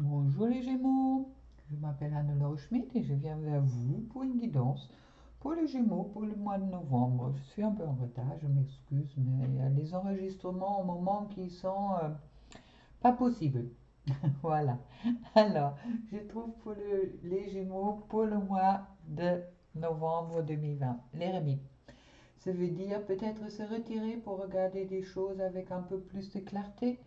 Bonjour les Gémeaux, je m'appelle Anne-Laure Schmitt et je viens vers vous pour une guidance pour les Gémeaux pour le mois de novembre. Je suis un peu en retard, je m'excuse, mais il y a des enregistrements au moment qui sont pas possibles. Voilà. Alors, je trouve pour les Gémeaux pour le mois de novembre 2020, l'ermite. Ça veut dire peut-être se retirer pour regarder des choses avec un peu plus de clarté.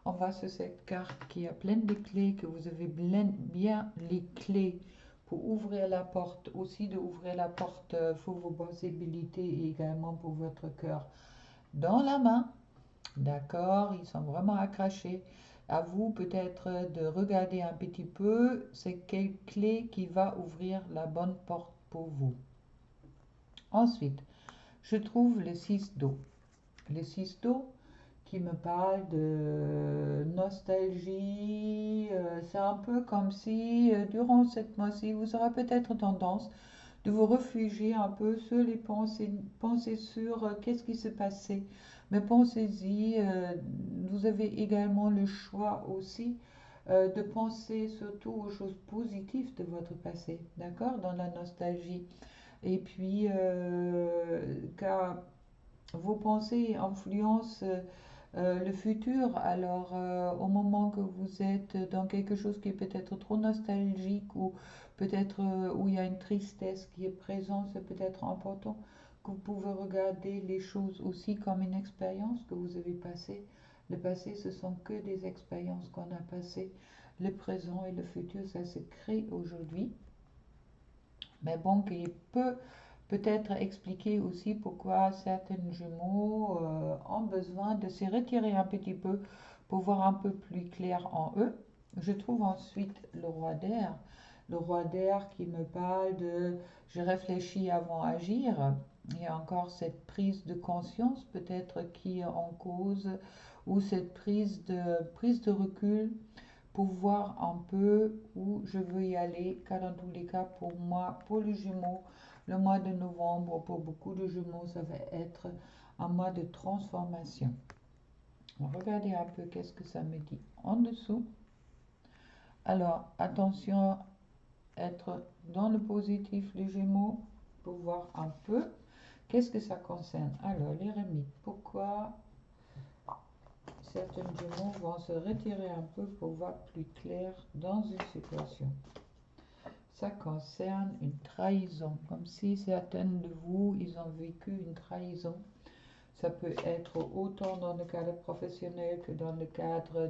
On va sur cette carte qui a plein de clés, que vous avez bien les clés pour ouvrir la porte, aussi de ouvrir la porte pour vos possibilités et également pour votre cœur dans la main. D'accord, ils sont vraiment accrochés. À vous peut-être de regarder un petit peu c'est quelle clé qui va ouvrir la bonne porte pour vous. Ensuite, je trouve le 6 d'eau. Le 6 d'eau qui me parle de nostalgie. C'est un peu comme si durant cette mois-ci, vous aurez peut-être tendance de vous réfugier un peu sur les pensées, pensez sur qu'est-ce qui s'est passé. Mais pensez-y, vous avez également le choix aussi de penser surtout aux choses positives de votre passé, d'accord, dans la nostalgie. Et puis, car vos pensées influencent le futur. Alors, au moment que vous êtes dans quelque chose qui est peut-être trop nostalgique ou peut-être où il y a une tristesse qui est présente, c'est peut-être important que vous pouvez regarder les choses aussi comme une expérience que vous avez passée. Le passé, ce sont que des expériences qu'on a passées. Le présent et le futur, ça se crée aujourd'hui. Mais bon, qui peut peut-être expliquer aussi pourquoi certains jumeaux ont besoin de se retirer un petit peu pour voir un peu plus clair en eux. Je trouve ensuite le roi d'air. Le roi d'air qui me parle de je réfléchis avant d'agir. Il y a encore cette prise de conscience peut-être qui est en cause ou cette prise de recul pour voir un peu où je veux y aller, car dans tous les cas, pour moi, pour les jumeaux, le mois de novembre, pour beaucoup de jumeaux, ça va être un mois de transformation. Regardez un peu qu'est-ce que ça me dit en dessous. Alors, attention, être dans le positif, les jumeaux, pour voir un peu qu'est-ce que ça concerne. Alors, l'ermite, pourquoi certains jumeaux vont se retirer un peu pour voir plus clair dans une situation. Ça concerne une trahison, comme si certains de vous, ils ont vécu une trahison. Ça peut être autant dans le cadre professionnel que dans le cadre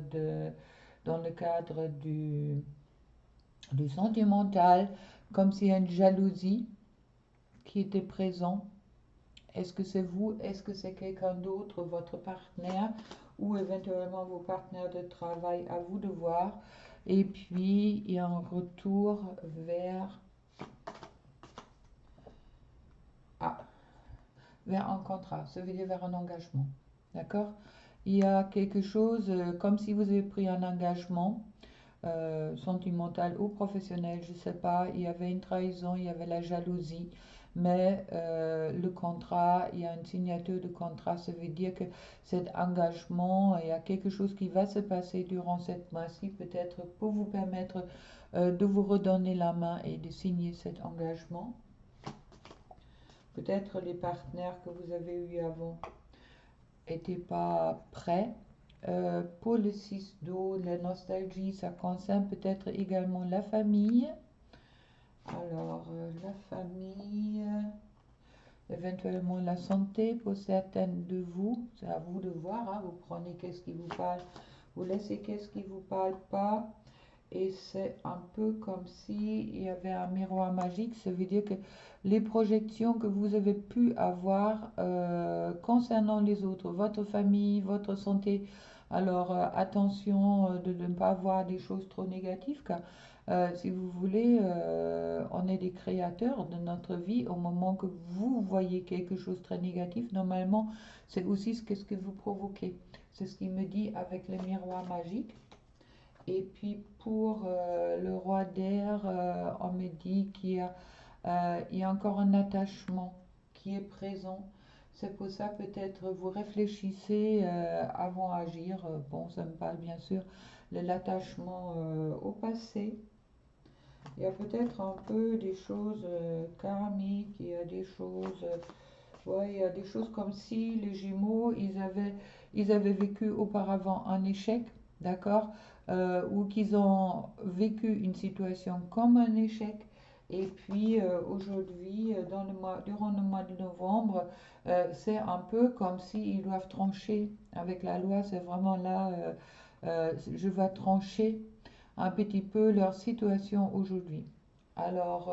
du sentimental, comme s'il y a une jalousie qui était présente. Est-ce que c'est vous? Est-ce que c'est quelqu'un d'autre, votre partenaire ou éventuellement vos partenaires de travail? À vous de voir. Et puis, il y a un retour vers, ah, vers un contrat, ça veut dire vers un engagement. D'accord? Il y a quelque chose comme si vous avez pris un engagement sentimental ou professionnel, je ne sais pas. Il y avait une trahison, il y avait la jalousie, mais le contrat, il y a une signature de contrat, ça veut dire que cet engagement, il y a quelque chose qui va se passer durant cette mois-ci, peut-être pour vous permettre de vous redonner la main et de signer cet engagement. Peut-être les partenaires que vous avez eus avant n'étaient pas prêts. Pour le 6 d'eau, la nostalgie, ça concerne peut-être également la famille. Alors, la famille, éventuellement la santé pour certaines de vous, c'est à vous de voir, hein. Vous prenez qu'est-ce qui vous parle, vous laissez qu'est-ce qui vous parle pas. Et c'est un peu comme si il y avait un miroir magique. Ça veut dire que les projections que vous avez pu avoir concernant les autres, votre famille, votre santé, alors attention de ne pas avoir des choses trop négatives, car si vous voulez, on est des créateurs de notre vie. Au moment que vous voyez quelque chose de très négatif, normalement, c'est aussi ce que vous provoquez. C'est ce qu'il me dit avec le miroir magique. Et puis pour le roi d'air, on me dit il y a encore un attachement qui est présent. C'est pour ça peut-être vous réfléchissez avant d'agir. Bon, ça me parle bien sûr l'attachement au passé. Il y a peut-être un peu des choses karmiques, il y a des choses, ouais, il y a des choses comme si les Gémeaux, ils avaient vécu auparavant un échec, d'accord? Ou qu'ils ont vécu une situation comme un échec. Et puis aujourd'hui, durant le mois de novembre, c'est un peu comme s'ils doivent trancher avec la loi. C'est vraiment là, je vais trancher un petit peu leur situation aujourd'hui. Alors,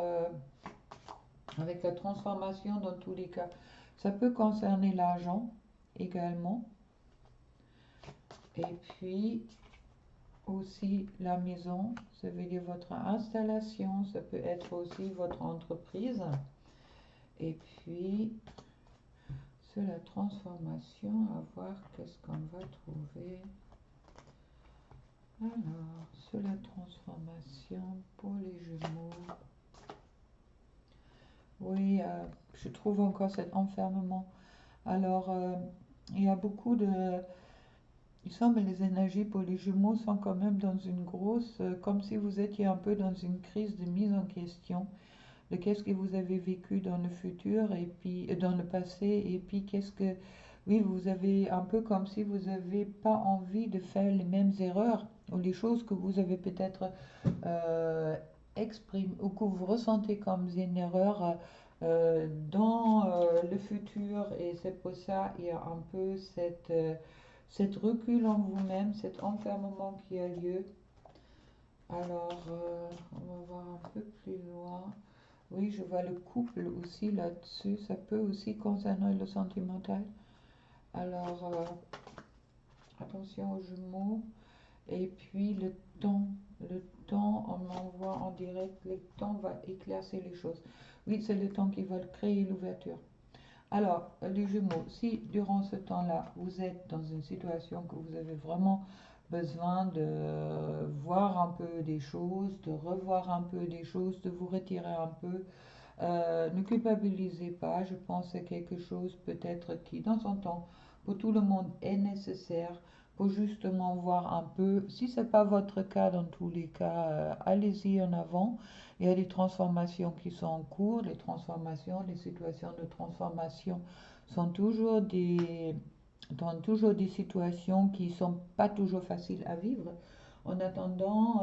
avec la transformation dans tous les cas, ça peut concerner l'argent également. Et puis aussi la maison, ça veut dire votre installation, ça peut être aussi votre entreprise. Et puis, sur la transformation, à voir qu'est-ce qu'on va trouver. Alors, sur la transformation pour les Gémeaux, oui, je trouve encore cet enfermement. Alors, il y a beaucoup de... Il semble que les énergies pour les Gémeaux sont quand même dans une grosse... comme si vous étiez un peu dans une crise de mise en question de qu'est-ce que vous avez vécu dans le futur et puis dans le passé et puis qu'est-ce que... Oui, vous avez un peu comme si vous n'avez pas envie de faire les mêmes erreurs ou les choses que vous avez peut-être euh, exprimées ou que vous ressentez comme une erreur dans le futur. Et c'est pour ça il y a un peu cette recul en vous-même, cet enfermement qui a lieu. Alors, on va voir un peu plus loin. Oui, je vois le couple aussi là-dessus. Ça peut aussi concerner le sentimental. Alors, attention aux jumeaux. Et puis le temps. Le temps, on envoie en direct. Le temps va éclaircir les choses. Oui, c'est le temps qui va créer l'ouverture. Alors, les jumeaux, si durant ce temps-là, vous êtes dans une situation que vous avez vraiment besoin de voir un peu des choses, de revoir un peu des choses, de vous retirer un peu, ne culpabilisez pas. Je pense que c'est quelque chose peut-être qui, dans son temps, pour tout le monde est nécessaire pour justement voir un peu. Si ce n'est pas votre cas, dans tous les cas, allez-y en avant. Il y a des transformations qui sont en cours. Les transformations, les situations de transformation sont toujours des situations qui ne sont pas toujours faciles à vivre. En attendant,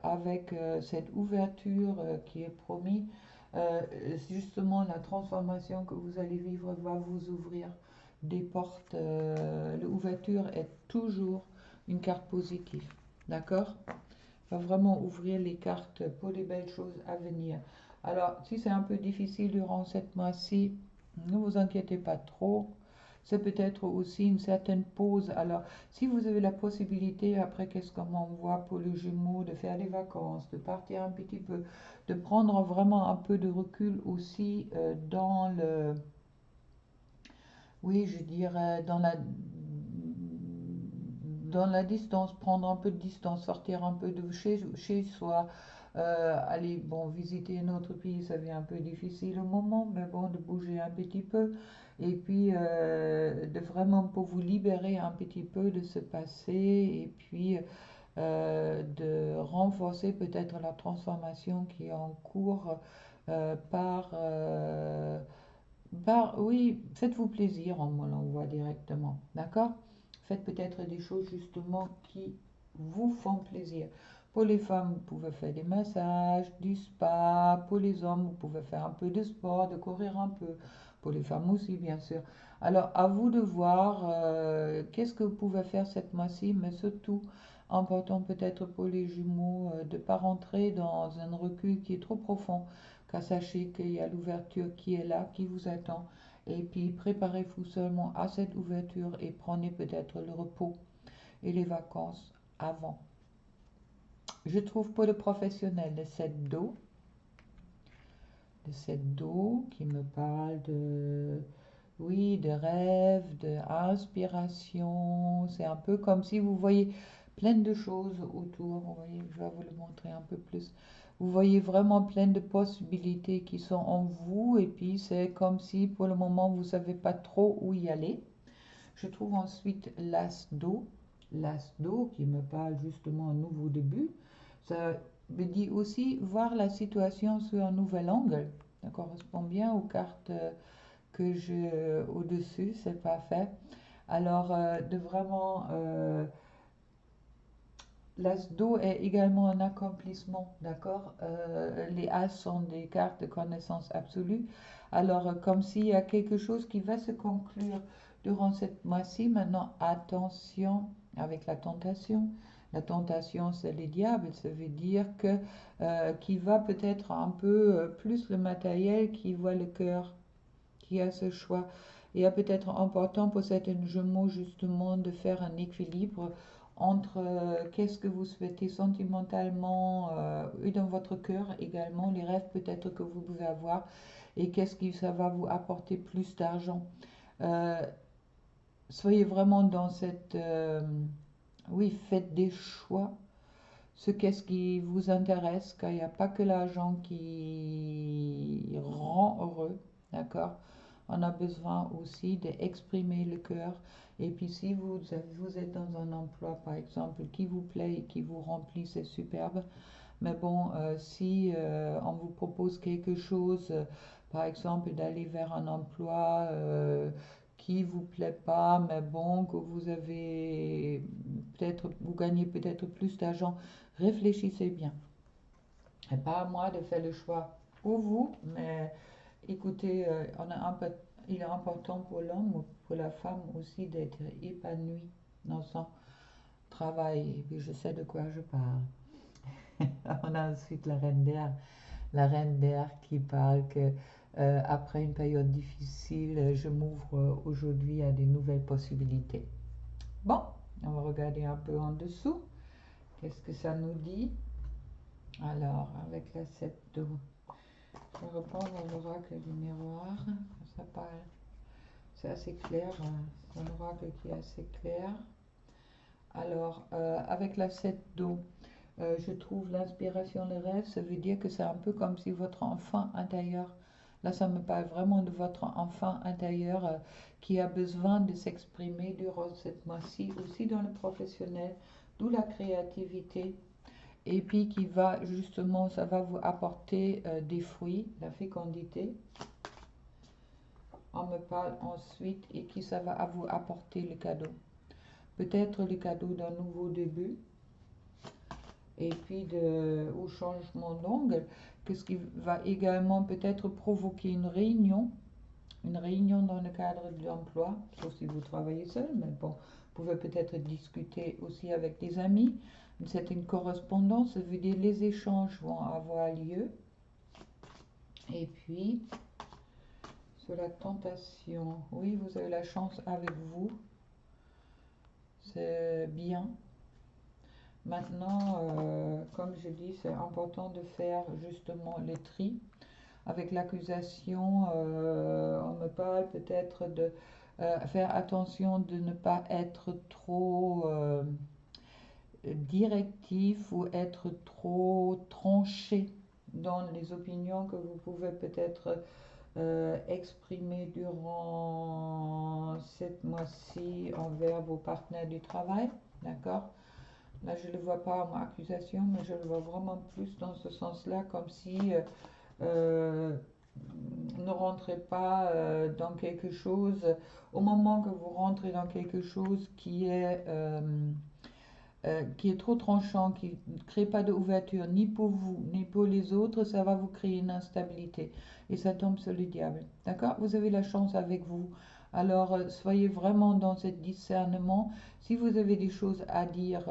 avec cette ouverture qui est promise, euh, justement, la transformation que vous allez vivre va vous ouvrir des portes. L'ouverture est toujours une carte positive. D'accord? Va vraiment ouvrir les cartes pour les belles choses à venir. Alors, si c'est un peu difficile durant cette mois-ci, ne vous inquiétez pas trop. C'est peut-être aussi une certaine pause. Alors, si vous avez la possibilité, après, qu'est-ce qu'on voit pour le jumeau, de faire des vacances, de partir un petit peu, de prendre vraiment un peu de recul aussi dans le, oui, je dirais, dans la distance, prendre un peu de distance, sortir un peu de chez soi, aller, bon, visiter un autre pays, ça devient un peu difficile au moment, mais bon, de bouger un petit peu, et puis de vraiment pour vous libérer un petit peu de ce passé, et puis de renforcer peut-être la transformation qui est en cours oui, faites-vous plaisir, on l'envoie directement, d'accord? Faites peut-être des choses justement qui vous font plaisir. Pour les femmes, vous pouvez faire des massages, du spa. Pour les hommes, vous pouvez faire un peu de sport, de courir un peu. Pour les femmes aussi, bien sûr. Alors, à vous de voir qu'est-ce que vous pouvez faire cette mois-ci, mais surtout, important peut-être pour les jumeaux, de ne pas rentrer dans un recul qui est trop profond, car sachez qu'il y a l'ouverture qui est là, qui vous attend. Et puis préparez-vous seulement à cette ouverture et prenez peut-être le repos et les vacances avant. Je trouve pour le professionnel le 7 d'eau qui me parle de, oui, de rêve, d'inspiration. C'est un peu comme si vous voyez plein de choses autour. Vous voyez, je vais vous le montrer un peu plus. Vous voyez vraiment plein de possibilités qui sont en vous et puis c'est comme si pour le moment vous ne savez pas trop où y aller. Je trouve ensuite l'as d'eau l'as d'eau qui me parle justement un nouveau début. Ça me dit aussi voir la situation sous un nouvel angle. Ça correspond bien aux cartes que je au-dessus, c'est parfait. Alors, de vraiment l'as d'eau est également un accomplissement, d'accord? Les as sont des cartes de connaissance absolue. Alors, comme s'il y a quelque chose qui va se conclure durant cette mois-ci, maintenant, attention avec la tentation. La tentation, c'est les diables, ça veut dire que qui va peut-être un peu plus le matériel, qui voit le cœur, qui a ce choix. Il est peut-être important pour certains jumeaux justement de faire un équilibre entre qu'est-ce que vous souhaitez sentimentalement et dans votre cœur également, les rêves peut-être que vous pouvez avoir et qu'est-ce qui ça va vous apporter plus d'argent. Euh, Soyez vraiment dans cette... oui, faites des choix. Qu'est-ce qui vous intéresse, car il n'y a pas que l'argent qui rend heureux, d'accord? On a besoin aussi d'exprimer le cœur. Et puis si vous êtes dans un emploi, par exemple, qui vous plaît et qui vous remplit, c'est superbe. Mais bon, si on vous propose quelque chose, par exemple d'aller vers un emploi qui vous plaît pas, mais bon, que vous avez peut-être, vous gagnez peut-être plus d'argent, réfléchissez bien. Et pas à moi de faire le choix pour vous, mais écoutez, il est important pour l'homme ou pour la femme aussi d'être épanoui dans son travail. Et puis je sais de quoi je parle. On a ensuite la reine d'air qui parle que après une période difficile, je m'ouvre aujourd'hui à des nouvelles possibilités. Bon, on va regarder un peu en dessous. Qu'est-ce que ça nous dit? Alors, avec la 7 d'eau, je vais reprendre l'oracle du miroir. Ça parle, c'est assez clair, c'est un oracle qui est assez clair. Alors, avec la 7 d'eau, je trouve l'inspiration des rêves, ça veut dire que c'est un peu comme si votre enfant intérieur, là ça me parle vraiment de votre enfant intérieur qui a besoin de s'exprimer durant cette mois-ci, aussi dans le professionnel, d'où la créativité, et puis qui va justement, ça va vous apporter des fruits, la fécondité. On me parle ensuite et qui ça va vous apporter le cadeau. Peut-être le cadeau d'un nouveau début, et puis au changement d'angle, ce qui va également peut-être provoquer une réunion dans le cadre de l'emploi, sauf si vous travaillez seul, mais bon, vous pouvez peut-être discuter aussi avec des amis. C'est une correspondance, ça veut dire les échanges vont avoir lieu. Et puis, sur la tentation, oui, vous avez la chance avec vous, c'est bien. Maintenant, comme je dis, c'est important de faire justement les tri. Avec l'accusation, on me parle peut-être de faire attention de ne pas être trop directif ou être trop tranché dans les opinions que vous pouvez peut-être exprimer durant cette mois-ci envers vos partenaires du travail, d'accord? Là, je ne le vois pas en accusation, mais je le vois vraiment plus dans ce sens-là, comme si euh, ne rentrez pas dans quelque chose, au moment que vous rentrez dans quelque chose qui est trop tranchant, qui ne crée pas d'ouverture ni pour vous, ni pour les autres, ça va vous créer une instabilité. Et ça tombe sur le diable. D'accord? Vous avez la chance avec vous. Alors, soyez vraiment dans ce discernement. Si vous avez des choses à dire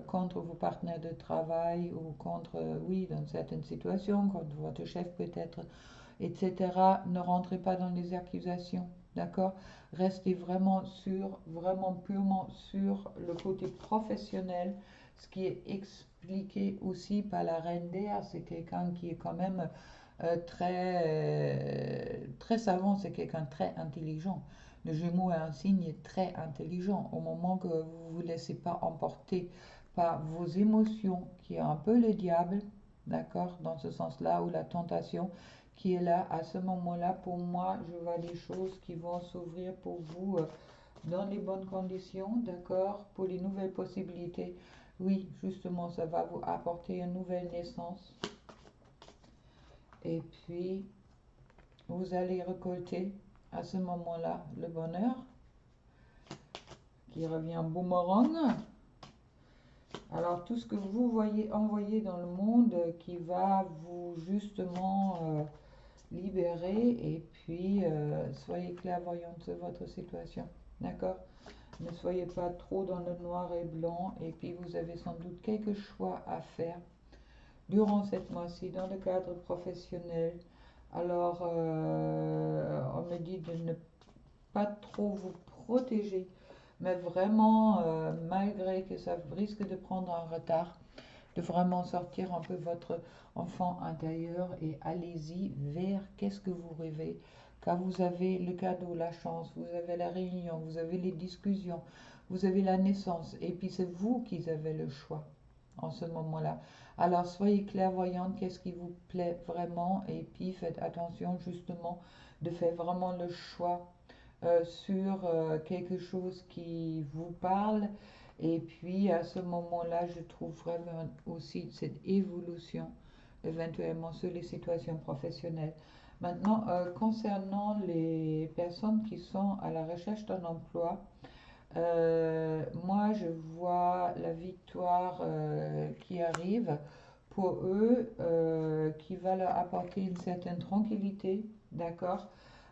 contre vos partenaires de travail ou contre, oui, dans certaines situations, contre votre chef peut-être, etc., ne rentrez pas dans les accusations. D'accord? Restez vraiment purement sur le côté professionnel, ce qui est expliqué aussi par la reine d'air. C'est quelqu'un qui est quand même très savant, c'est quelqu'un de très intelligent. Le Gémeaux est un signe très intelligent. Au moment que vous ne vous laissez pas emporter par vos émotions, qui est un peu le diable, d'accord, dans ce sens-là, ou la tentation, qui est là, à ce moment-là, pour moi, je vois des choses qui vont s'ouvrir pour vous dans les bonnes conditions, d'accord, pour les nouvelles possibilités. Oui, justement, ça va vous apporter une nouvelle naissance. Et puis, vous allez récolter à ce moment-là le bonheur qui revient boomerang. Alors, tout ce que vous voyez envoyer dans le monde qui va vous justement libérer et puis soyez clairvoyante sur votre situation. D'accord? Ne soyez pas trop dans le noir et blanc et puis vous avez sans doute quelques choix à faire durant cette mois-ci dans le cadre professionnel. Alors, on me dit de ne pas trop vous protéger, mais vraiment, malgré que ça risque de prendre un retard, de vraiment sortir un peu votre enfant intérieur et allez-y vers qu'est-ce que vous rêvez. Car vous avez le cadeau, la chance, vous avez la réunion, vous avez les discussions, vous avez la naissance, et puis c'est vous qui avez le choix en ce moment-là. Alors soyez clairvoyante, qu'est-ce qui vous plaît vraiment, et puis faites attention justement de faire vraiment le choix sur quelque chose qui vous parle. Et puis à ce moment-là, je trouve vraiment aussi cette évolution éventuellement sur les situations professionnelles. Maintenant, concernant les personnes qui sont à la recherche d'un emploi, moi je vois la victoire qui arrive pour eux, qui va leur apporter une certaine tranquillité, d'accord?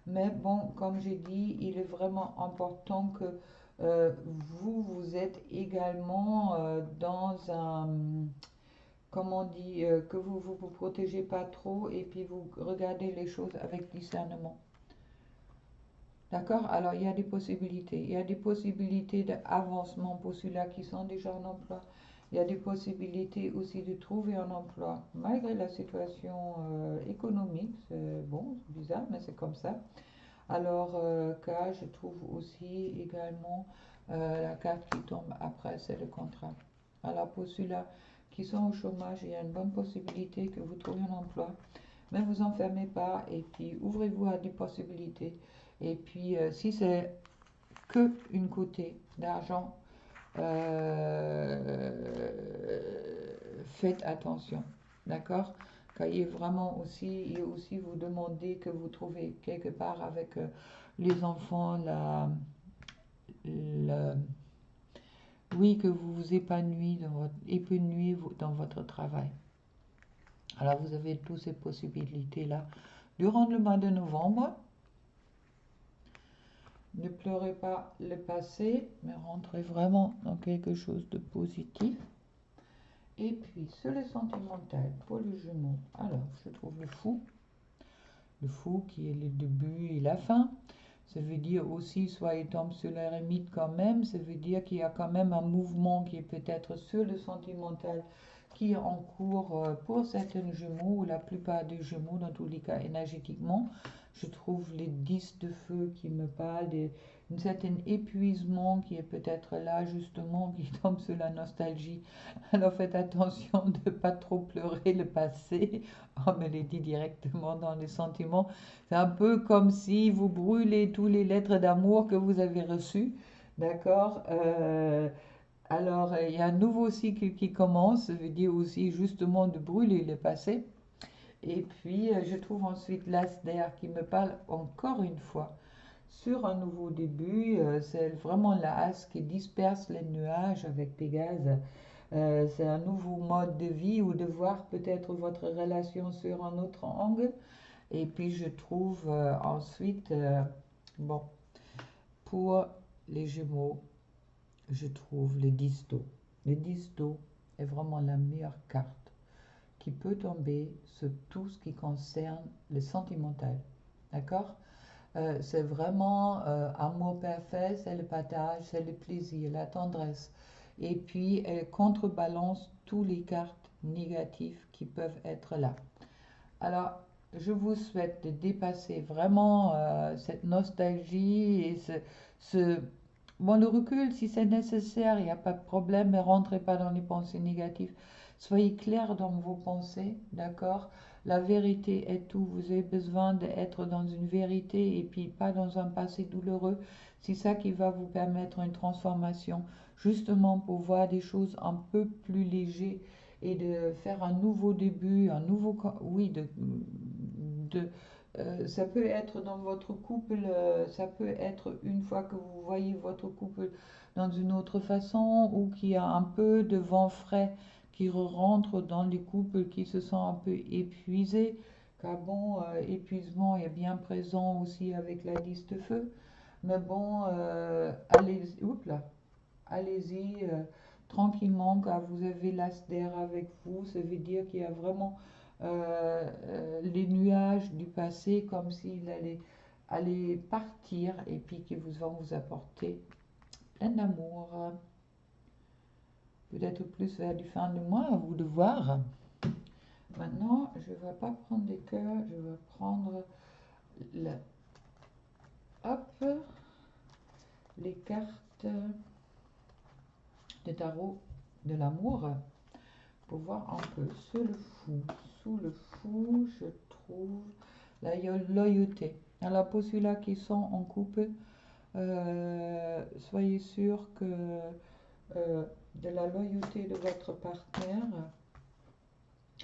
Mais bon, comme j'ai dit, il est vraiment important que vous êtes également dans un, comment on dit, que vous protégez pas trop et puis vous regardez les choses avec discernement. D'accord? Alors, il y a des possibilités. Il y a des possibilités d'avancement pour ceux-là qui sont déjà en emploi. Il y a des possibilités aussi de trouver un emploi malgré la situation économique. C'est bon, c'est bizarre, mais c'est comme ça. Alors, car je trouve aussi également la carte qui tombe après, c'est le contrat. Alors, pour ceux-là qui sont au chômage, il y a une bonne possibilité que vous trouviez un emploi. Mais vous enfermez pas et puis ouvrez-vous à des possibilités. Et puis, si c'est que une côté d'argent, faites attention. D'accord? Car il est aussi vous demander que vous trouvez quelque part avec les enfants la- oui, que vous vous épanouiez dans votre travail. Alors, vous avez toutes ces possibilités-là. Durant le mois de novembre, ne pleurez pas le passé, mais rentrez vraiment dans quelque chose de positif. Et puis, sur le sentimental, pour le jumeau, alors, je trouve le fou qui est le début et la fin. Ça veut dire aussi, soit il tombe sur l'ermite quand même, ça veut dire qu'il y a quand même un mouvement qui est peut-être sur le sentimental qui est en cours pour certains jumeaux, ou la plupart des jumeaux, dans tous les cas énergétiquement. Je trouve les 10 de feu qui me parlent d'un certain épuisement qui est peut-être là justement, qui tombe sur la nostalgie. Alors faites attention de ne pas trop pleurer le passé. On me l'a dit directement dans les sentiments. C'est un peu comme si vous brûlez tous les lettres d'amour que vous avez reçues. D'accord? Alors, il y a un nouveau cycle qui commence, ça veut dire aussi justement de brûler le passé. Et puis, je trouve ensuite l'as d'air qui me parle encore une fois sur un nouveau début. C'est vraiment l'as qui disperse les nuages avec Pégase. C'est un nouveau mode de vie ou de voir peut-être votre relation sur un autre angle. Et puis, je trouve ensuite, bon, pour les Gémeaux, je trouve le disto. Le disto est vraiment la meilleure carte qui peut tomber sur tout ce qui concerne le sentimental. D'accord? C'est vraiment amour parfait, c'est le partage, c'est le plaisir, la tendresse. Et puis, elle contrebalance toutes les cartes négatives qui peuvent être là. Alors, je vous souhaite de dépasser vraiment cette nostalgie et ce... Bon, le recul, si c'est nécessaire, il n'y a pas de problème, mais rentrez pas dans les pensées négatives. Soyez clair dans vos pensées, d'accord? La vérité est tout. Vous avez besoin d'être dans une vérité et puis pas dans un passé douloureux. C'est ça qui va vous permettre une transformation, justement pour voir des choses un peu plus légères et de faire un nouveau début, un nouveau, oui, de ça peut être dans votre couple, ça peut être une fois que vous voyez votre couple dans une autre façon ou qu'il y a un peu de vent frais qui rentre dans les couples qui se sont un peu épuisés. Car bon, épuisement est bien présent aussi avec la liste feu. Mais bon, allez-y tranquillement car vous avez l'as d'air avec vous. Ça veut dire qu'il y a vraiment les nuages du passé comme s'il allait partir et puis qui vont vous apporter plein d'amour. Peut-être plus vers du fin du mois, à vous de voir. Maintenant, je ne vais pas prendre des cœurs, je vais prendre le, hop, les cartes de tarot de l'amour pour voir un peu sous le fou. Sous le fou, je trouve la loyauté. Alors pour ceux-là qui sont en couple, soyez sûr que de la loyauté de votre partenaire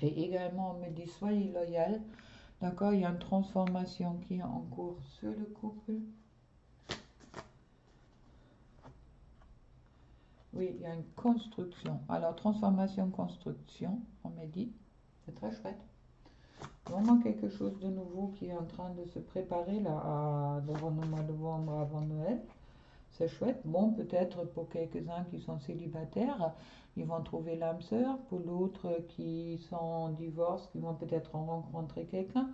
et également on me dit soyez loyal. D'accord, il y a une transformation qui est en cours sur le couple. Oui, il y a une construction. Alors, transformation, construction, on m'a dit. C'est très chouette. Vraiment quelque chose de nouveau qui est en train de se préparer là, devant le mois de novembre, avant Noël. C'est chouette. Bon, peut-être pour quelques-uns qui sont célibataires, ils vont trouver l'âme sœur. Pour l'autre qui sont en divorce, qui vont peut-être rencontrer quelqu'un.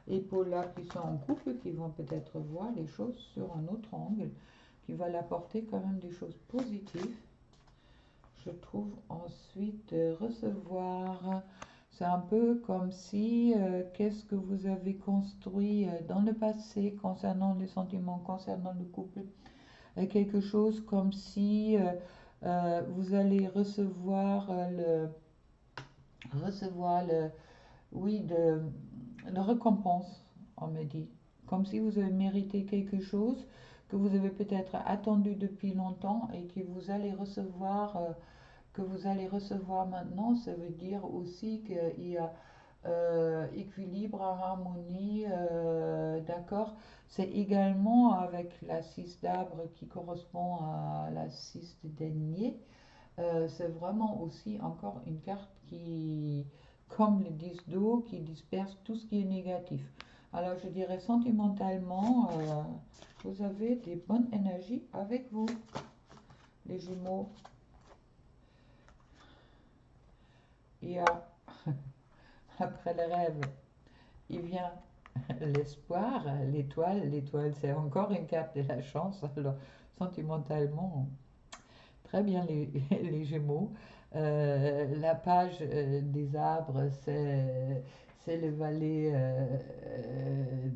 Et pour là qui sont en couple, qui vont peut-être voir les choses sur un autre angle, qui va l'apporter quand même des choses positives. Je trouve ensuite recevoir, c'est un peu comme si, qu'est-ce que vous avez construit dans le passé concernant les sentiments, concernant le couple, quelque chose comme si vous allez recevoir oui, de récompense, on me dit, comme si vous avez mérité quelque chose que vous avez peut-être attendu depuis longtemps et que vous allez recevoir maintenant. Ça veut dire aussi qu'il y a équilibre, harmonie, d'accord. C'est également avec la 6 d'arbre qui correspond à la 6 de denier. C'est vraiment aussi encore une carte qui, comme le 10 d'eau, qui disperse tout ce qui est négatif. Alors je dirais sentimentalement, vous avez des bonnes énergies avec vous, les Gémeaux. Il y a, après le rêve, il vient l'espoir, l'étoile. L'étoile, c'est encore une carte de la chance. Alors, sentimentalement, très bien les Gémeaux. La page des arbres, c'est le valet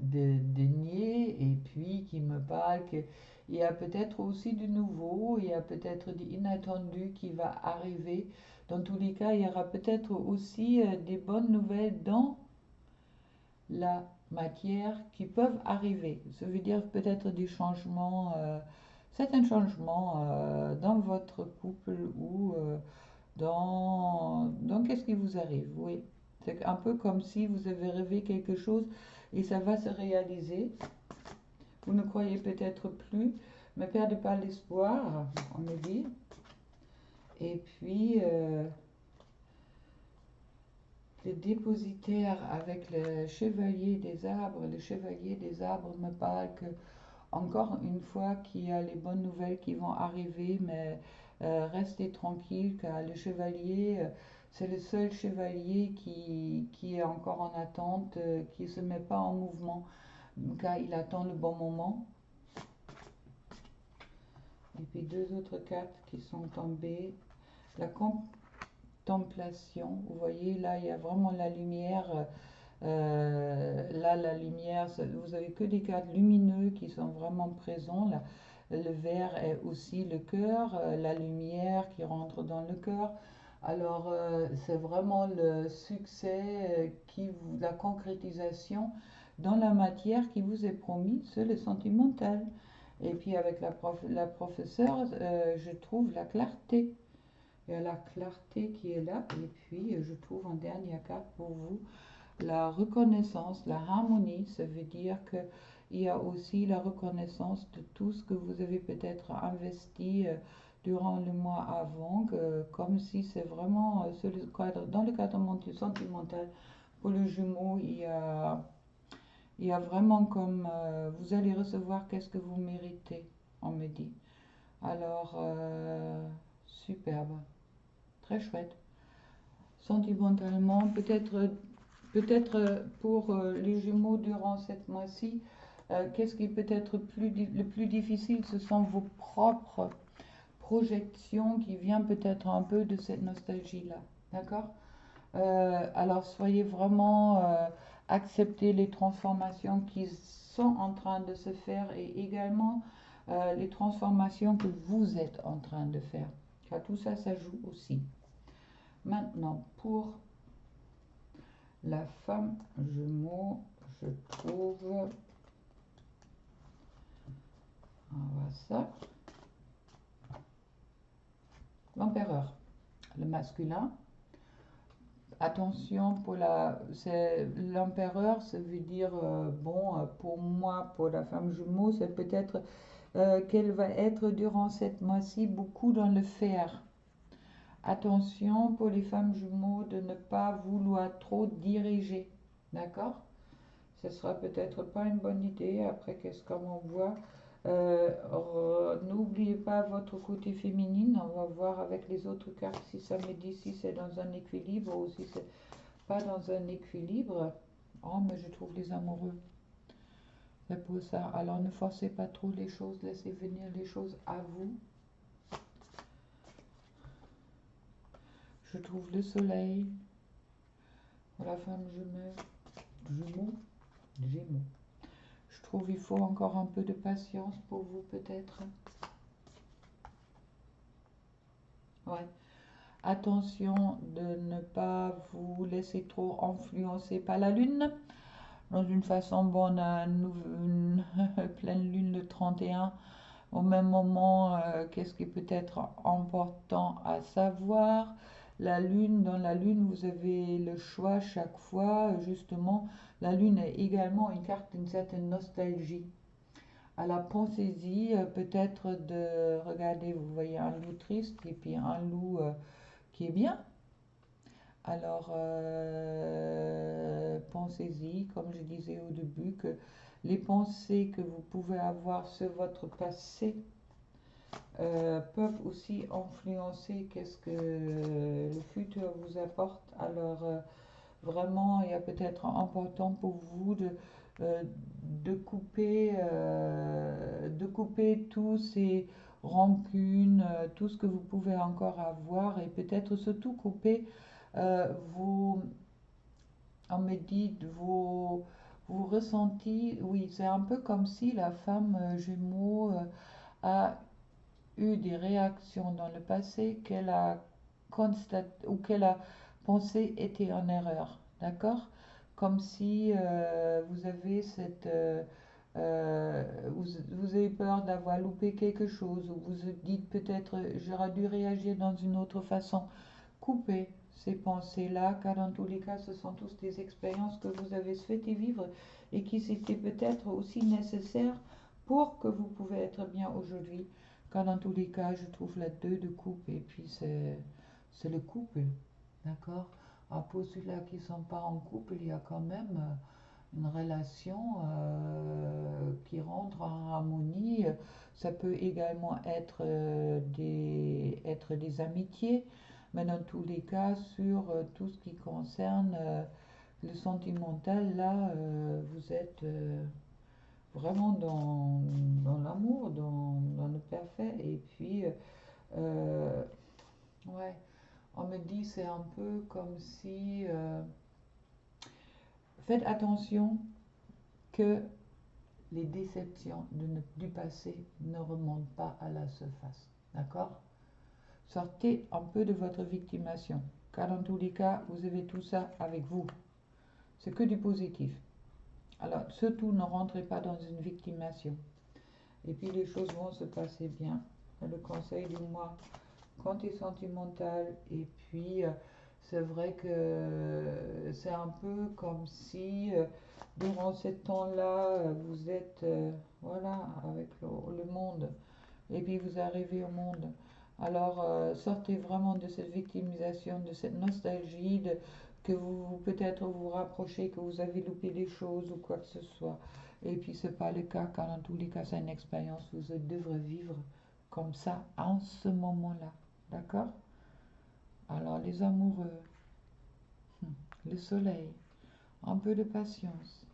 de denier et puis qui me parle qu'il y a peut-être aussi du nouveau, il y a peut-être du inattendu qui va arriver. Dans tous les cas, il y aura peut-être aussi des bonnes nouvelles dans la matière qui peuvent arriver. Ça veut dire peut-être des changements, certains changements dans votre couple ou dans qu'est-ce qui vous arrive. Oui, c'est un peu comme si vous avez rêvé quelque chose et ça va se réaliser. Vous ne croyez peut-être plus, mais perdez pas l'espoir, on me dit. Et puis, le dépositaire avec le chevalier des arbres me parle que, encore une fois, qu'il y a les bonnes nouvelles qui vont arriver, mais restez tranquille car le chevalier, c'est le seul chevalier qui est encore en attente, qui ne se met pas en mouvement car il attend le bon moment. Et puis deux autres cartes qui sont tombées. La contemplation, vous voyez, là il y a vraiment la lumière. Là, la lumière, vous avez que des cartes lumineuses qui sont vraiment présents. Là. Le vert est aussi le cœur, la lumière qui rentre dans le cœur. Alors, c'est vraiment le succès la concrétisation dans la matière qui vous est promis, c'est le sentimental. Et puis avec la professeure, je trouve la clarté. Il y a la clarté qui est là. Et puis, je trouve en dernière carte pour vous la reconnaissance, la harmonie. Ça veut dire que il y a aussi la reconnaissance de tout ce que vous avez peut-être investi durant le mois avant, comme si c'est vraiment dans le cadre sentimental. Pour le jumeau, il y a vraiment comme vous allez recevoir qu'est-ce que vous méritez, on me dit. Alors, superbe, très chouette. Sentimentalement, peut-être pour les jumeaux durant cette mois-ci, qu'est-ce qui peut être le plus difficile, ce sont vos propres projections qui viennent peut-être un peu de cette nostalgie-là. D'accord? Alors soyez vraiment acceptez les transformations qui sont en train de se faire et également les transformations que vous êtes en train de faire. Car tout ça, ça joue aussi. Maintenant, pour la femme Gémeaux, je trouve, on va ça, l'empereur, le masculin. Attention pour l'empereur, ça veut dire, bon, pour moi, pour la femme Jumeau, c'est peut-être qu'elle va être durant cette mois-ci beaucoup dans le faire. Attention pour les femmes jumeaux de ne pas vouloir trop diriger, d'accord? Ce sera peut-être pas une bonne idée. Après, qu'est-ce qu'on voit? N'oubliez pas votre côté féminine. On va voir avec les autres cartes si ça me dit si c'est dans un équilibre ou si c'est pas dans un équilibre. Oh, mais je trouve les amoureux. C'est pour ça. Alors ne forcez pas trop les choses. Laissez venir les choses à vous. Je trouve le soleil. Pour la femme Gémeaux. Gémeaux. Je trouve qu'il faut encore un peu de patience pour vous peut-être. Ouais. Attention de ne pas vous laisser trop influencer par la lune. Dans une façon, bon, on a une pleine lune le 31. Au même moment, qu'est-ce qui peut être important à savoir? Dans la lune, vous avez le choix chaque fois. Justement, la lune est également une carte d'une certaine nostalgie. Alors pensez-y, peut-être de regarder, vous voyez un loup triste et puis un loup qui est bien. Alors pensez-y, comme je disais au début, que les pensées que vous pouvez avoir sur votre passé peuvent aussi influencer qu'est-ce que le futur vous apporte. Alors vraiment, il y a peut-être important pour vous euh, de couper tous ces rancunes, tout ce que vous pouvez encore avoir et peut-être surtout couper vos, on me dit, vos ressentis. Oui, c'est un peu comme si la femme Gémeaux a eu des réactions dans le passé qu'elle a constaté ou qu'elle a pensé étaient en erreur, d'accord? Comme si vous avez vous avez peur d'avoir loupé quelque chose, ou vous vous dites peut-être j'aurais dû réagir dans une autre façon. Coupez ces pensées-là, car dans tous les cas, ce sont tous des expériences que vous avez souhaité vivre et qui étaient peut-être aussi nécessaires pour que vous pouvez être bien aujourd'hui. Car dans tous les cas, je trouve la 2 de coupe et puis c'est le couple, d'accord? Alors pour ceux-là qui ne sont pas en couple, il y a quand même une relation qui rentre en harmonie. Ça peut également être des amitiés, mais dans tous les cas, sur tout ce qui concerne le sentimental, là, vous êtes vraiment dans l'amour, dans le parfait. Et puis, euh, ouais, on me dit c'est un peu comme si... faites attention que les déceptions du passé ne remontent pas à la surface. D'accord? Sortez un peu de votre victimation, car dans tous les cas, vous avez tout ça avec vous. C'est que du positif. Alors, surtout, ne rentrez pas dans une victimation. Et puis, les choses vont se passer bien. Le conseil du mois, quand tu es sentimental, et puis, c'est vrai que c'est un peu comme si, durant ce temps-là, vous êtes, voilà, avec le monde. Et puis, vous arrivez au monde. Alors, sortez vraiment de cette victimisation, de cette nostalgie, que vous peut-être vous rapprochez, que vous avez loupé des choses ou quoi que ce soit. Et puis, c'est pas le cas, car dans tous les cas, c'est une expérience que vous devrez vivre comme ça, en ce moment-là. D'accord? Alors, les amoureux, le soleil, un peu de patience,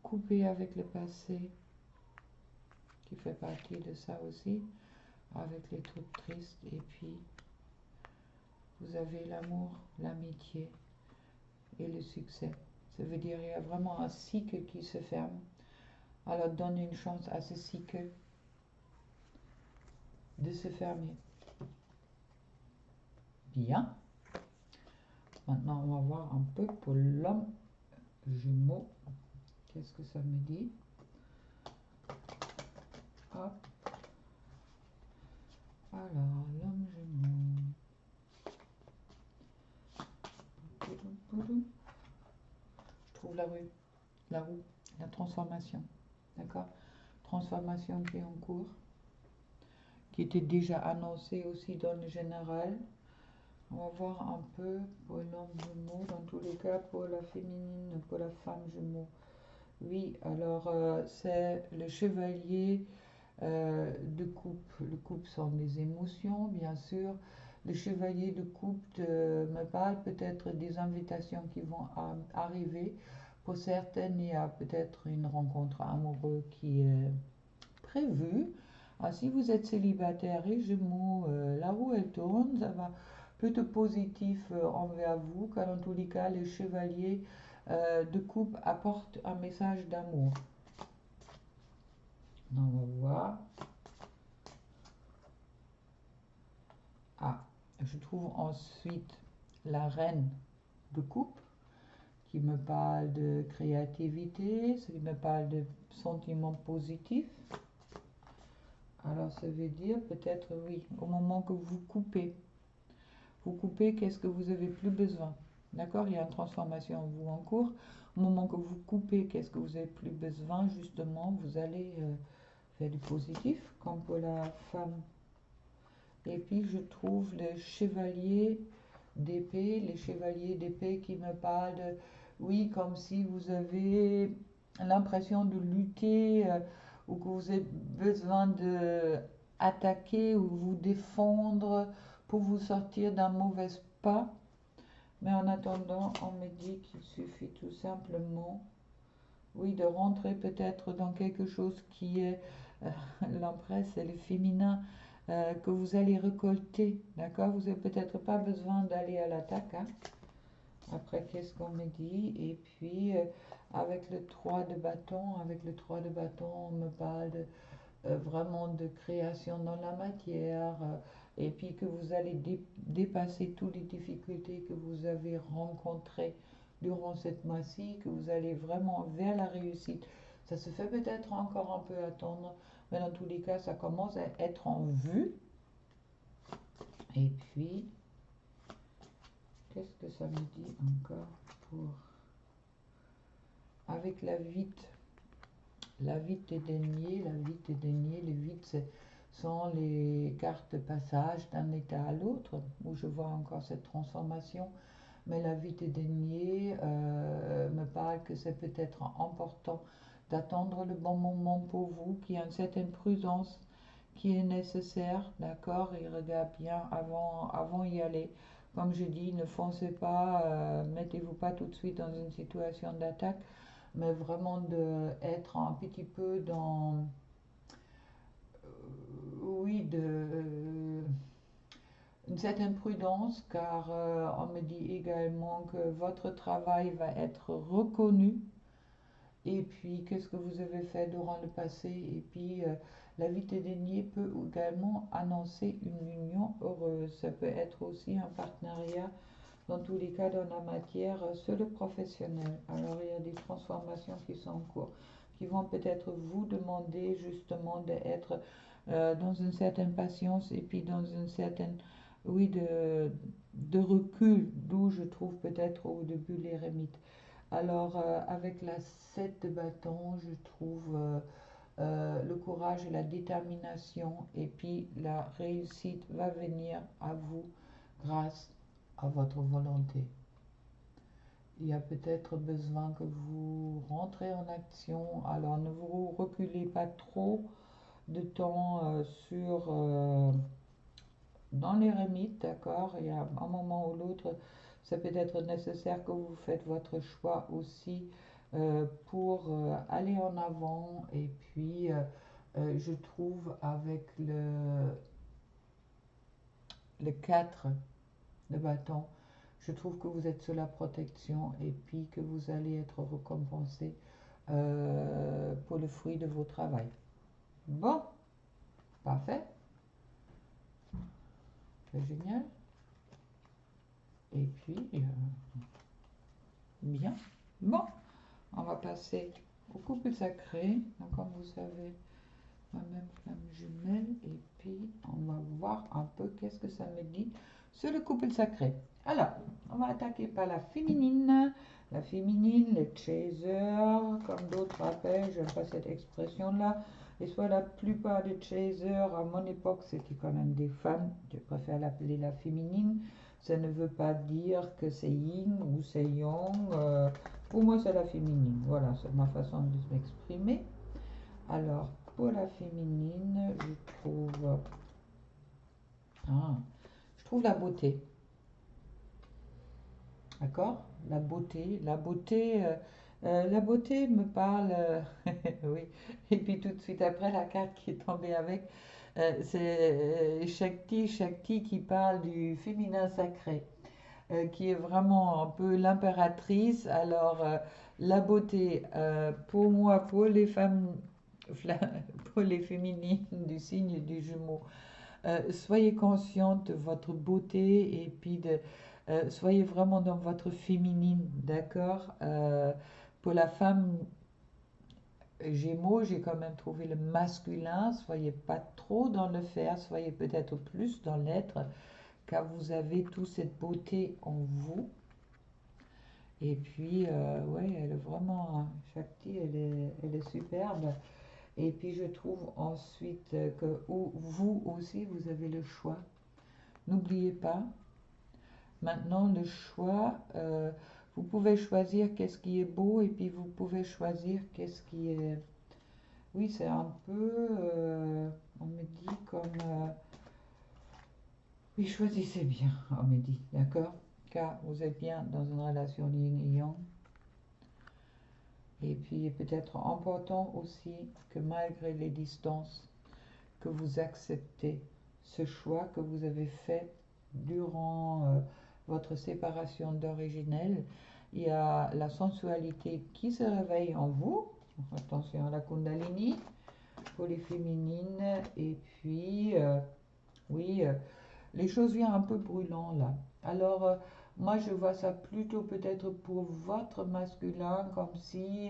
couper avec le passé, qui fait partie de ça aussi, avec les trucs tristes, et puis vous avez l'amour, l'amitié et le succès. Ça veut dire qu'il y a vraiment un cycle qui se ferme. Alors donnez une chance à ce cycle de se fermer. Bien. Maintenant, on va voir un peu pour l'homme jumeau. Qu'est-ce que ça me dit? Hop. Alors, l'homme jumeau. Je trouve la roue, la transformation. D'accord? Transformation qui est en cours, qui était déjà annoncée aussi dans le général. On va voir un peu pour l'homme jumeau, dans tous les cas pour la féminine, pour la femme jumeau. Oui, alors c'est le chevalier de coupe. Le coupe sont des émotions, bien sûr. Le chevalier de coupe me parle peut-être des invitations qui vont arriver. Pour certaines, il y a peut-être une rencontre amoureuse qui est prévue. Ah, si vous êtes célibataire et Gémeaux, la roue elle tourne, ça va plutôt positif envers vous, car dans tous les cas, les chevaliers de coupe apportent un message d'amour. On va voir. Ah, je trouve ensuite la reine de coupe qui me parle de créativité, qui me parle de sentiments positifs. Alors ça veut dire peut-être oui, au moment que vous coupez, qu'est-ce que vous avez plus besoin? D'accord? Il y a une transformation en vous en cours. Au moment que vous coupez, qu'est-ce que vous avez plus besoin? Justement, vous allez faire du positif, comme pour la femme. Et puis je trouve les chevaliers d'épée qui me parlent de, oui, comme si vous avez l'impression de lutter ou que vous avez besoin de attaquer ou vous défendre pour vous sortir d'un mauvais pas. Mais en attendant, on me dit qu'il suffit tout simplement, oui, de rentrer peut-être dans quelque chose qui est l'empresse et le féminin que vous allez récolter, d'accord? Vous n'avez peut-être pas besoin d'aller à l'attaque, hein. Après, qu'est-ce qu'on me dit? Et puis, avec le 3 de bâton, on me parle vraiment de création dans la matière, et puis que vous allez dépasser toutes les difficultés que vous avez rencontrées durant cette mois-ci, que vous allez vraiment vers la réussite. Ça se fait peut-être encore un peu attendre, mais dans tous les cas, ça commence à être en vue. Et puis, qu'est-ce que ça me dit encore pour... Avec la vite est déniée, les vites sont les cartes de passage d'un état à l'autre, où je vois encore cette transformation. Mais la vite est déniée me parle que c'est peut-être important d'attendre le bon moment pour vous, qu'il y a une certaine prudence qui est nécessaire, d'accord? Et regarde bien avant y aller. Comme je dis, ne foncez pas, mettez-vous pas tout de suite dans une situation d'attaque, mais vraiment d'être un petit peu dans, oui, une certaine prudence, car on me dit également que votre travail va être reconnu. Et puis, qu'est-ce que vous avez fait durant le passé? Et puis, La vie des deniers peut également annoncer une union heureuse. Ça peut être aussi un partenariat, dans tous les cas, dans la matière, sur le professionnel. Alors, il y a des transformations qui sont en cours, qui vont peut-être vous demander justement d'être dans une certaine patience et puis dans une certaine, oui, de recul, d'où je trouve peut-être au début l'ermite. Alors, avec la 7 de bâton, je trouve le courage et la détermination, et puis la réussite va venir à vous grâce à votre volonté. Il y a peut-être besoin que vous rentrez en action, alors ne vous reculez pas trop de temps dans l'ermite, d'accord? Il y a un moment ou l'autre, ça peut être nécessaire que vous faites votre choix aussi pour aller en avant. Et puis, je trouve avec le 4 de bâton, je trouve que vous êtes sous la protection et puis que vous allez être récompensé pour le fruit de vos travail. Bon, parfait, c'est génial. Et puis, bien. Bon, on va passer au couple sacré. Donc, comme vous savez, ma même flamme jumelle. Et puis, on va voir un peu qu'est-ce que ça me dit sur le couple sacré. Alors, on va attaquer par la féminine. La féminine, les chasers, comme d'autres appellent, j'aime pas cette expression-là. Et soit la plupart des chasers, à mon époque, c'était quand même des femmes. Je préfère l'appeler la féminine. Ça ne veut pas dire que c'est yin ou c'est yang. Pour moi, c'est la féminine. Voilà, c'est ma façon de m'exprimer. Alors, pour la féminine, je trouve la beauté. D'accord? La beauté me parle, oui. Et puis tout de suite après, la carte qui est tombée avec, c'est Shakti qui parle du féminin sacré, qui est vraiment un peu l'impératrice. Alors, la beauté, pour moi, pour les femmes, pour les féminines du signe du Jumeau, soyez consciente de votre beauté et puis soyez vraiment dans votre féminine, d'accord? Pour la femme Gémeaux, j'ai quand même trouvé le masculin. Soyez pas trop dans le faire, soyez peut-être plus dans l'être, car vous avez toute cette beauté en vous. Et puis, ouais, elle est vraiment, Shakti, elle est superbe. Et puis, je trouve ensuite que vous aussi, vous avez le choix. N'oubliez pas, maintenant, le choix, vous pouvez choisir qu'est-ce qui est beau et puis vous pouvez choisir qu'est-ce qui est... Oui, c'est un peu, on me dit comme... oui, choisissez bien, on me dit, d'accord? Car vous êtes bien dans une relation yin et yang. Et puis, peut-être important aussi que malgré les distances, que vous acceptez ce choix que vous avez fait durant votre séparation d'originelle. Il y a la sensualité qui se réveille en vous. Attention à la Kundalini pour les féminines. Et puis, oui, les choses viennent un peu brûlantes là. Alors, moi, je vois ça plutôt peut-être pour votre masculin, comme si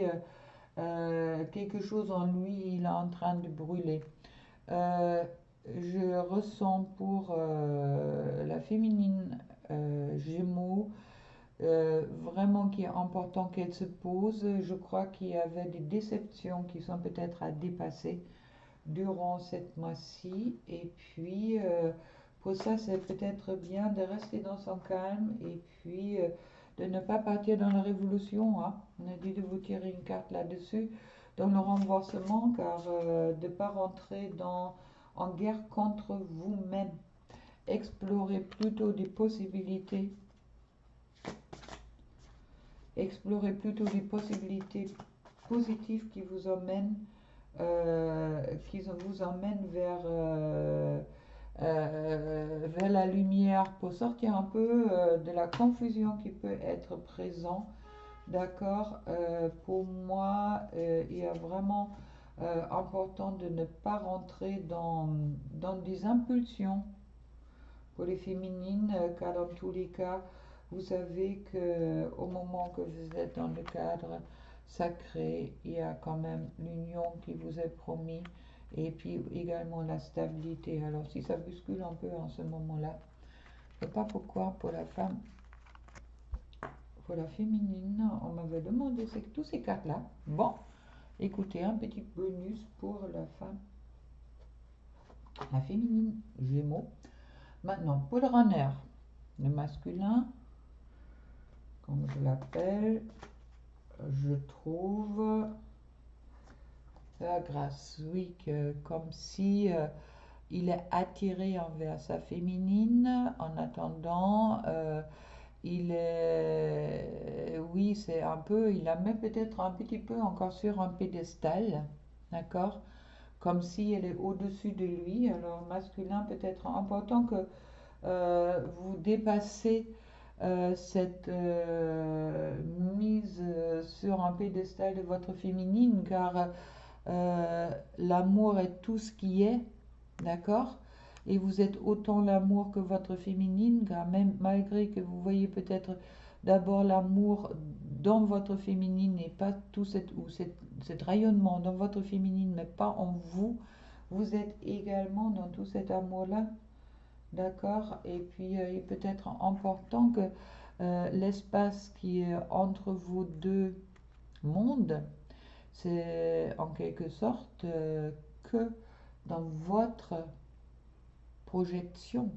quelque chose en lui, il est en train de brûler. Euh, je ressens pour la féminine Gémeaux vraiment qu'il est important qu'elle se pose. Je crois qu'il y avait des déceptions qui sont peut-être à dépasser durant cette mois-ci. Et puis, pour ça, c'est peut-être bien de rester dans son calme et puis de ne pas partir dans la révolution, hein. On a dit de vous tirer une carte là-dessus, dans le renversement, car de ne pas rentrer en guerre contre vous-même. Explorez plutôt des possibilités. Explorez plutôt des possibilités positives qui vous emmènent vers la lumière pour sortir un peu de la confusion qui peut être présente. D'accord, pour moi, il y a vraiment Important de ne pas rentrer dans des impulsions pour les féminines, car dans tous les cas, vous savez que au moment que vous êtes dans le cadre sacré, il y a quand même l'union qui vous est promis et puis également la stabilité. Alors si ça bouscule un peu en ce moment-là, je ne sais pas pourquoi pour la femme, pour la féminine, on m'avait demandé tous ces cartes-là. Bon, écoutez, un petit bonus pour la femme, la féminine, Gémeaux. Maintenant, pour le runner, le masculin, comme je l'appelle, je trouve la grâce, oui, comme si il est attiré envers sa féminine. En attendant, il est, oui, c'est un peu, il la met peut-être un petit peu encore sur un pédestal, d'accord? Comme si elle est au-dessus de lui. Alors, masculin, peut-être important que vous dépassez cette mise sur un pédestal de votre féminine, car l'amour est tout ce qui est, d'accord? Et vous êtes autant l'amour que votre féminine, car même malgré que vous voyez peut-être d'abord l'amour dans votre féminine et pas tout cet rayonnement dans votre féminine, mais pas en vous, vous êtes également dans tout cet amour-là, d'accord? Et puis il est peut-être important que l'espace qui est entre vos deux mondes, c'est en quelque sorte que dans votre projection.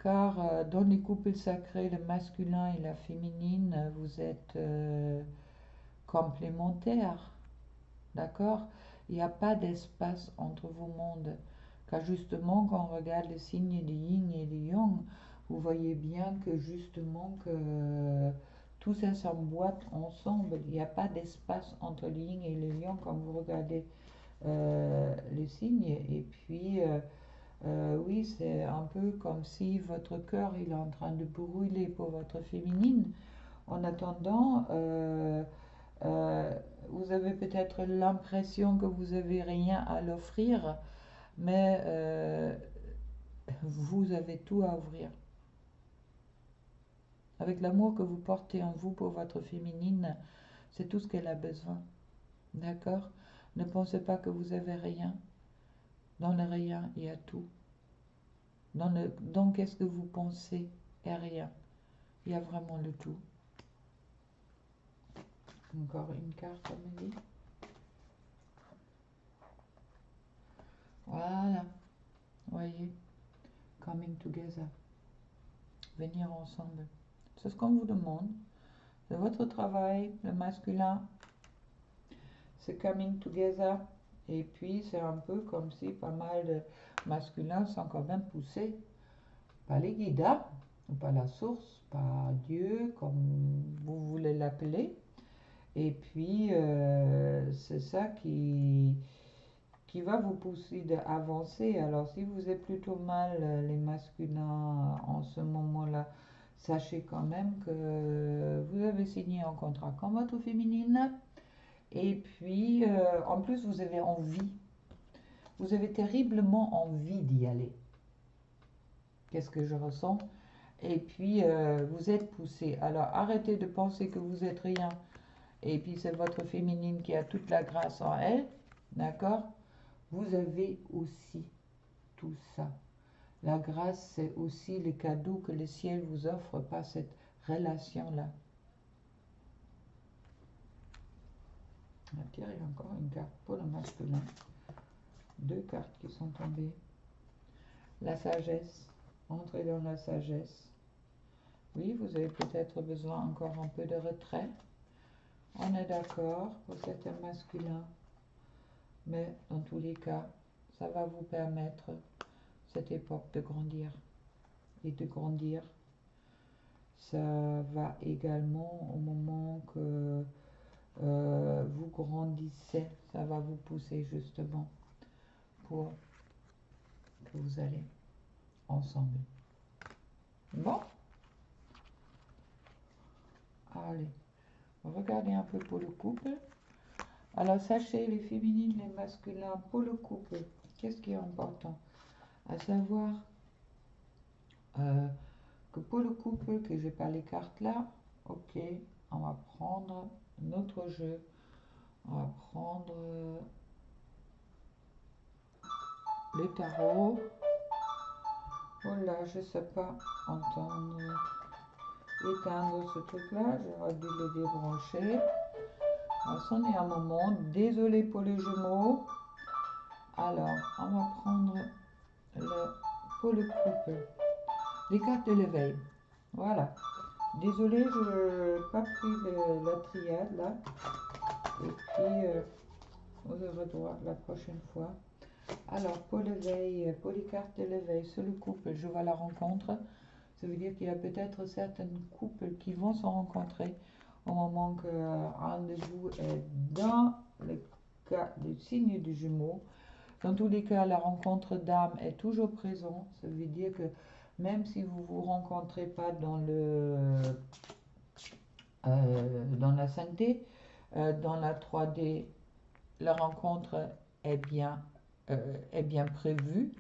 Car dans les couples sacrés, le masculin et la féminine, vous êtes complémentaires. D'accord? Il n'y a pas d'espace entre vos mondes. Car justement, quand on regarde les signes de yin et de yang, vous voyez bien que justement que tout ça s'emboîte ensemble. Il n'y a pas d'espace entre le yin et le yang quand vous regardez les signes. Et puis, oui, c'est un peu comme si votre cœur il est en train de brûler pour votre féminine. En attendant, euh, vous avez peut-être l'impression que vous n'avez rien à l'offrir, mais vous avez tout à offrir. Avec l'amour que vous portez en vous pour votre féminine, c'est tout ce qu'elle a besoin. D'accord? Ne pensez pas que vous avez rien. Dans le rien, il y a tout. Dans qu'est-ce que vous pensez et rien. Il y a vraiment le tout. Encore une carte, Amélie. Voilà. Voyez. Coming together. Venir ensemble. C'est ce qu'on vous demande. C'est votre travail, le masculin. C'est coming together. Et puis, c'est un peu comme si pas mal de masculins sont quand même poussés par les guides, ou par la source, par Dieu, comme vous voulez l'appeler. Et puis, c'est ça qui va vous pousser d'avancer. Alors, si vous êtes plutôt mal, les masculins, en ce moment-là, sachez quand même que vous avez signé un contrat comme votre féminine. Et puis, en plus, vous avez envie. Vous avez terriblement envie d'y aller. Qu'est-ce que je ressens? Et puis, vous êtes poussé. Alors, arrêtez de penser que vous êtes rien. Et puis, c'est votre féminine qui a toute la grâce en elle. D'accord? Vous avez aussi tout ça. La grâce, c'est aussi le cadeau que le ciel vous offre par cette relation-là. On va tirer encore une carte pour le masculin. Deux cartes qui sont tombées. La sagesse. Entrez dans la sagesse. Oui, vous avez peut-être besoin encore un peu de retrait. On est d'accord pour certains masculins. Mais dans tous les cas, ça va vous permettre cette époque de grandir. Et de grandir, ça va également au moment que vous grandissez, ça va vous pousser justement pour que vous allez ensemble. Bon, allez, regardez un peu pour le couple. Alors, sachez, les féminines, les masculins, pour le couple, qu'est-ce qui est important? À savoir euh, que pour le couple, que j'ai pas les cartes là, ok, on va prendre notre jeu. On va prendre les tarots. Oh là, je sais pas entendre, éteindre ce truc-là. J'aurais dû le débrancher. On va sonner un moment. Désolé pour les jumeaux. Alors, on va prendre pour le couple les cartes de l'éveil. Voilà. Désolé, je n'ai pas pris la triade là. Et puis, on aura droit la prochaine fois. Alors, pour l'éveil, pour les cartes de l'éveil, sur le couple, je vois la rencontre. Ça veut dire qu'il y a peut-être certains couples qui vont se rencontrer au moment qu'un de vous est dans le cas du signe du Jumeau. Dans tous les cas, la rencontre d'âme est toujours présente. Ça veut dire que même si vous ne vous rencontrez pas dans la 5D, dans la 3D, la rencontre est bien, est bien prévue.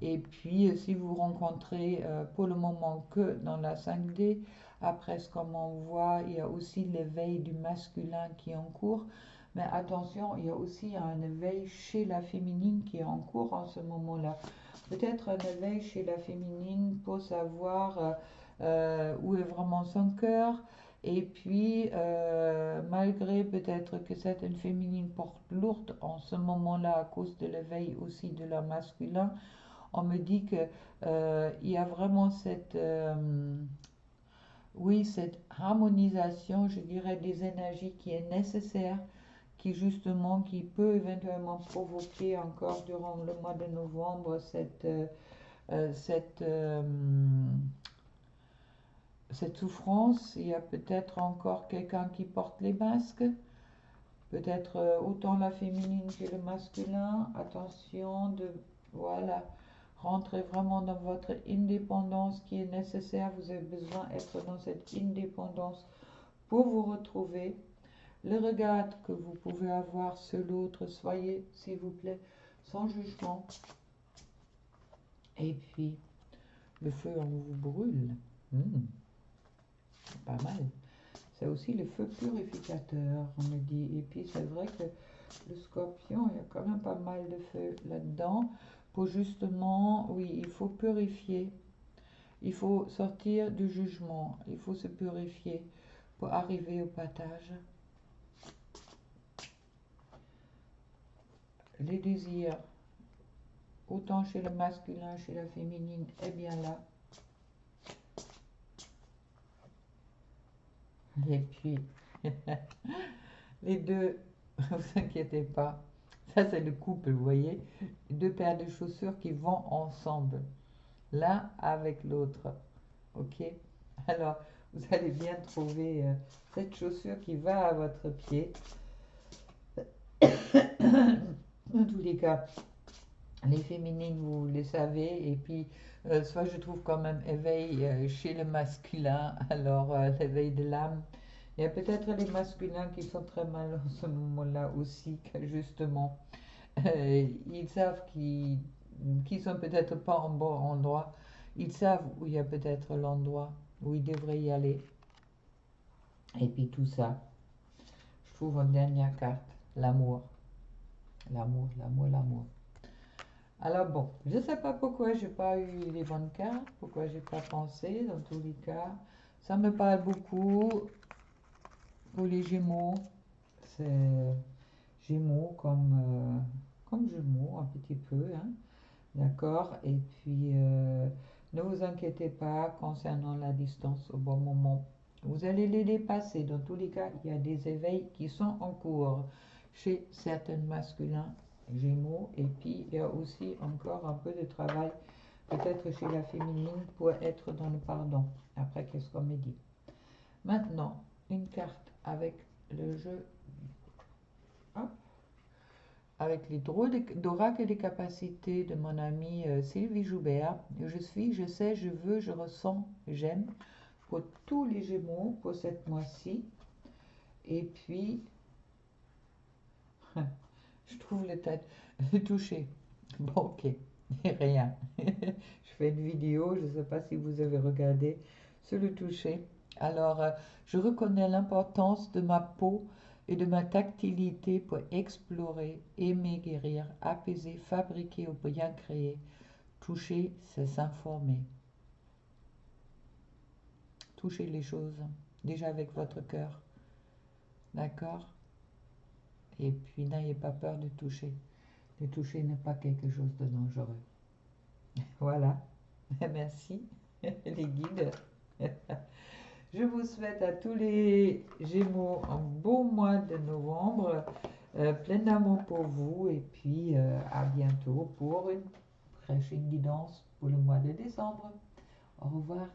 Et puis, si vous rencontrez pour le moment que dans la 5D, après ce qu'on voit, il y a aussi l'éveil du masculin qui est en cours. Mais attention, il y a aussi un éveil chez la féminine qui est en cours en ce moment-là. Peut-être un éveil chez la féminine pour savoir où est vraiment son cœur. Et puis, malgré peut-être que certaines féminines portent lourde en ce moment-là à cause de l'éveil aussi de la masculin, on me dit que il y a vraiment oui, cette harmonisation, je dirais, des énergies qui est nécessaire, qui justement, qui peut éventuellement provoquer encore durant le mois de novembre euh, cette, euh, cette souffrance. Il y a peut-être encore quelqu'un qui porte les masques, peut-être autant la féminine que le masculin. Attention de, voilà, rentrez vraiment dans votre indépendance qui est nécessaire. Vous avez besoin d'être dans cette indépendance pour vous retrouver. Le regard que vous pouvez avoir sur l'autre, soyez, s'il vous plaît, sans jugement. Et puis, le feu en vous brûle. Pas mal. C'est aussi le feu purificateur, on me dit. Et puis, c'est vrai que le scorpion, il y a quand même pas mal de feu là-dedans. Pour justement, oui, il faut purifier. Il faut sortir du jugement. Il faut se purifier pour arriver au partage. Les désirs, autant chez le masculin, chez la féminine, est bien là. Et puis, les deux, ne vous inquiétez pas. Ça, c'est le couple, vous voyez. Deux paires de chaussures qui vont ensemble, l'un avec l'autre. Ok? Alors, vous allez bien trouver cette chaussure qui va à votre pied. Dans tous les cas, les féminines, vous les savez. Et puis, soit je trouve quand même éveil chez le masculin, alors l'éveil de l'âme. Il y a peut-être les masculins qui sont très mal en ce moment-là aussi, que justement, ils savent qu'ils sont peut-être pas en bon endroit. Ils savent où il y a peut-être l'endroit où ils devraient y aller. Et puis tout ça, je trouve en dernière carte, l'amour. L'amour, l'amour, l'amour. Alors bon, je ne sais pas pourquoi j'ai pas eu les bonnes cartes, pourquoi j'ai pas pensé, dans tous les cas. Ça me parle beaucoup pour les Gémeaux. C'est Gémeaux comme Jumeaux, un petit peu, hein. D'accord? Et puis, ne vous inquiétez pas concernant la distance au bon moment. Vous allez les dépasser. Dans tous les cas, il y a des éveils qui sont en cours chez certains masculins Gémeaux. Et puis, il y a aussi encore un peu de travail, peut-être chez la féminine, pour être dans le pardon. Après, qu'est-ce qu'on me dit? Maintenant, une carte avec le jeu. Hop, avec les d'oracle et des capacités de mon amie Sylvie Joubert. Je suis, je sais, je veux, je ressens, j'aime pour tous les Gémeaux pour cette mois-ci. Et puis, Je trouve le toucher. Bon, ok, rien. Je fais une vidéo, je ne sais pas si vous avez regardé sur le toucher. Alors, je reconnais l'importance de ma peau et de ma tactilité pour explorer, aimer, guérir, apaiser, fabriquer ou bien créer. Toucher, c'est s'informer. Touchez les choses, déjà avec votre cœur. D'accord? Et puis, n'ayez pas peur de toucher. Le toucher n'est pas quelque chose de dangereux. Voilà. Merci, les guides. Je vous souhaite à tous les Gémeaux un beau mois de novembre, plein d'amour pour vous et puis à bientôt pour une prochaine guidance pour le mois de décembre. Au revoir.